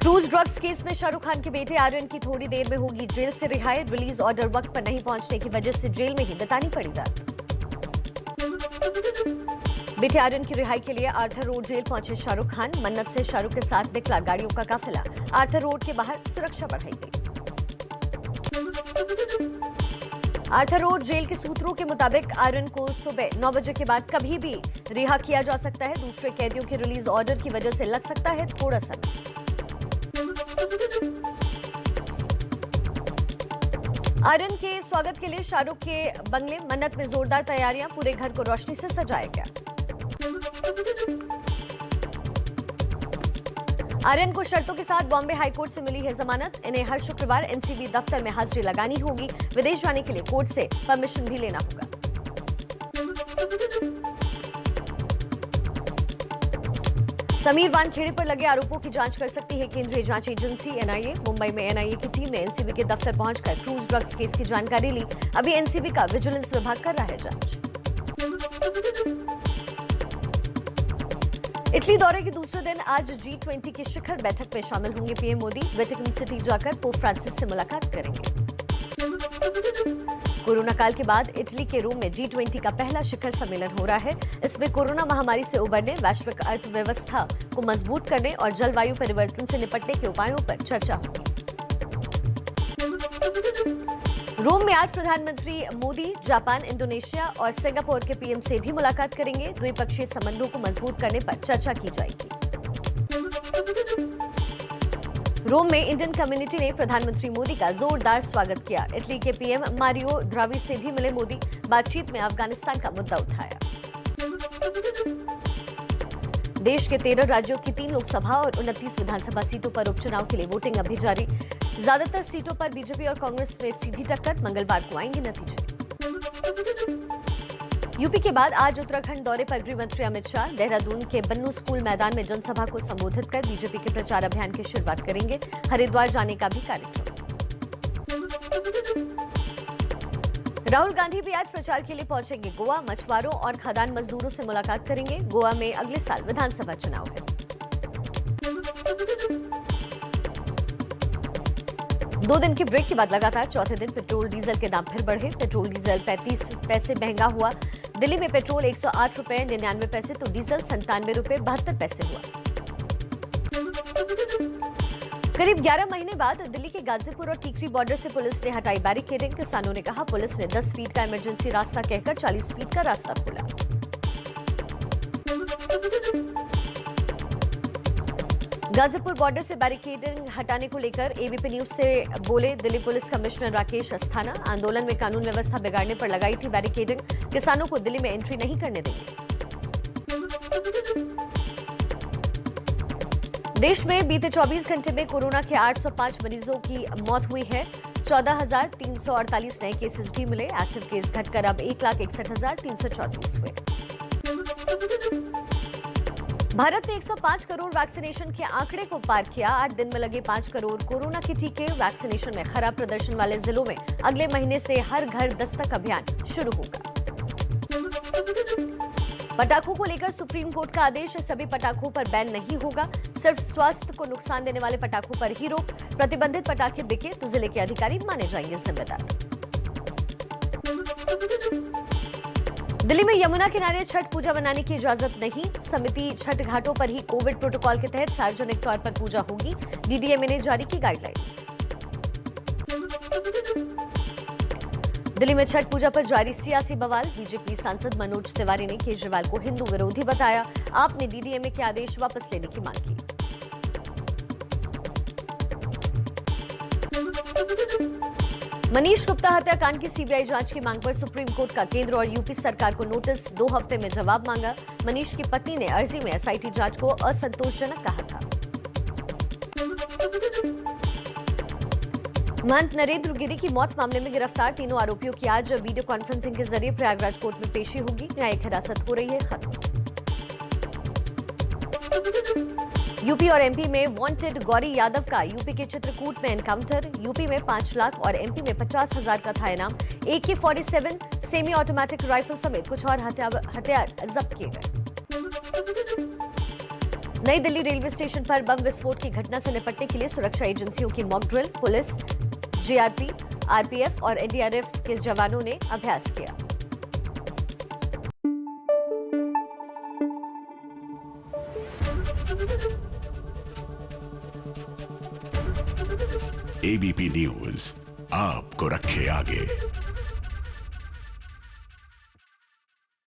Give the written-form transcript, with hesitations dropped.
Cruise drugs case में शाहरुख खान के बेटे आर्यन की थोड़ी देर में होगी जेल से रिहाई। रिलीज ऑर्डर वक्त पर नहीं पहुंचने की वजह से जेल में ही बितानी पड़ी रात। बेटे आर्यन की रिहाई के लिए आर्थर रोड जेल पहुंचे शाहरुख खान। मन्नत से शाहरुख के साथ निकला गाड़ियों का काफिला। आर्थर रोड के बाहर सुरक्षा बढ़ाई गई। आर्थर रोड जेल के सूत्रों के मुताबिक आर्यन को सुबह 9 बजे के बाद कभी भी रिहा किया जा सकता है। दूसरे कैदियों के रिलीज ऑर्डर की वजह से लग सकता है थोड़ा समय। आर्यन के स्वागत के लिए शाहरुख के बंगले मन्नत में जोरदार तैयारियां। पूरे घर को रोशनी से सजाया गया। आर्यन को शर्तों के साथ बॉम्बे हाईकोर्ट से मिली है जमानत। इन्हें हर शुक्रवार एनसीबी दफ्तर में हाजिरी लगानी होगी। विदेश जाने के लिए कोर्ट से परमिशन भी लेना होगा। समीर वानखेड़े पर लगे आरोपों की जांच कर सकती है केंद्रीय जांच एजेंसी एनआईए। मुंबई में एनआईए की टीम ने एनसीबी के दफ्तर पहुंचकर क्रूज ड्रग्स केस की जानकारी ली। अभी एनसीबी का विजिलेंस विभाग कर रहा है जांच। इटली दौरे के दूसरे दिन आज G20 की शिखर बैठक में शामिल होंगे पीएम मोदी। वेटिकन सिटी जाकर पोप फ्रांसिस से मुलाकात करेंगे। कोरोना काल के बाद इटली के रोम में G20 का पहला शिखर सम्मेलन हो रहा है। इसमें कोरोना महामारी से उबरने, वैश्विक अर्थव्यवस्था को मजबूत करने और जलवायु परिवर्तन से निपटने के उपायों पर चर्चा होगी। रोम में आज प्रधानमंत्री मोदी जापान, इंडोनेशिया और सिंगापुर के पीएम से भी मुलाकात करेंगे। द्विपक्षीय संबंधों को मजबूत करने पर चर्चा की जाएगी। रोम में इंडियन कम्युनिटी ने प्रधानमंत्री मोदी का जोरदार स्वागत किया। इटली के पीएम मारियो ड्रावी से भी मिले मोदी। बातचीत में अफगानिस्तान का मुद्दा उठाया। देश के 13 राज्यों की 3 लोकसभा और 29 विधानसभा सीटों पर उपचुनाव के लिए वोटिंग अभी जारी। ज्यादातर सीटों पर बीजेपी और कांग्रेस में सीधी टक्कर। मंगलवार को आएंगे नतीजे। यूपी के बाद आज उत्तराखंड दौरे पर गृह मंत्री अमित शाह देहरादून के बन्नू स्कूल मैदान में जनसभा को संबोधित कर बीजेपी के प्रचार अभियान की शुरुआत करेंगे। हरिद्वार जाने का भी कार्यक्रम। राहुल गांधी भी आज प्रचार के लिए पहुंचेंगे गोवा। मछुआरों और खदान मजदूरों से मुलाकात करेंगे। गोवा में अगले साल विधानसभा चुनाव है। 2 दिन के ब्रेक के बाद लगातार चौथे दिन पेट्रोल डीजल के दाम फिर बढ़े। पेट्रोल डीजल 35 पैसे महंगा हुआ। दिल्ली में पेट्रोल 108 रुपए 99 पैसे तो डीजल 97 रुपए 72 पैसे हुआ। करीब 11 महीने बाद दिल्ली के गाजीपुर और टीकरी बॉर्डर से पुलिस ने हटाई बैरिकेडिंग। किसानों ने कहा पुलिस ने 10 फीट का इमरजेंसी रास्ता कहकर 40 फीट का रास्ता खोला। गाजीपुर बॉर्डर से बैरिकेडिंग हटाने को लेकर एबीपी न्यूज से बोले दिल्ली पुलिस कमिश्नर राकेश अस्थाना। आंदोलन में कानून व्यवस्था बिगाड़ने पर लगाई थी बैरिकेडिंग। किसानों को दिल्ली में एंट्री नहीं करने देंगे। देश में बीते 24 घंटे में कोरोना के 805 मरीजों की मौत हुई है। 14,348 नए केसेस भी मिले। एक्टिव केस घटकर अब 1,61,334 हुए। भारत ने 105 करोड़ वैक्सीनेशन के आंकड़े को पार किया। 8 दिन में लगे 5 करोड़ कोरोना के टीके। वैक्सीनेशन में खराब प्रदर्शन वाले जिलों में अगले महीने से हर घर दस्तक अभियान शुरू होगा। पटाखों को लेकर सुप्रीम कोर्ट का आदेश। सभी पटाखों पर बैन नहीं होगा। सिर्फ स्वास्थ्य को नुकसान देने वाले पटाखों पर ही रोक। प्रतिबंधित पटाखे बिके तो जिले के अधिकारी माने जाएंगे जिम्मेदार। दिल्ली में यमुना किनारे छठ पूजा मनाने की इजाजत नहीं। समिति छठ घाटों पर ही कोविड प्रोटोकॉल के तहत सार्वजनिक तौर पर पूजा होगी। डीडीएमए ने जारी की गाइडलाइंस। दिल्ली में छठ पूजा पर जारी सियासी बवाल। बीजेपी सांसद मनोज तिवारी ने केजरीवाल को हिंदू विरोधी बताया। आपने डीडीएमए के आदेश वापस लेने की मांग की। मनीष गुप्ता हत्याकांड की सीबीआई जांच की मांग पर सुप्रीम कोर्ट का केंद्र और यूपी सरकार को नोटिस। 2 हफ्ते में जवाब मांगा। मनीष की पत्नी ने अर्जी में एसआईटी जांच को असंतोषजनक कहा था। महंत नरेंद्र गिरी की मौत मामले में गिरफ्तार तीनों आरोपियों की आज वीडियो कॉन्फ्रेंसिंग के जरिए प्रयागराज कोर्ट में पेशी होगी। न्यायिक हिरासत हो रही है खत्म। यूपी और एमपी में वांटेड गौरी यादव का यूपी के चित्रकूट में एनकाउंटर। यूपी में 5 लाख और एमपी में 50,000 का था इनाम। AK-47 सेमी ऑटोमेटिक राइफल समेत कुछ और हथियार जब्त किए गए। नई दिल्ली रेलवे स्टेशन पर बम विस्फोट की घटना से निपटने के लिए सुरक्षा एजेंसियों की mock drill, police, GRP, RPF और एनडीआरएफ के जवानों ने अभ्यास किया। एबीपी न्यूज आपको रखे आगे।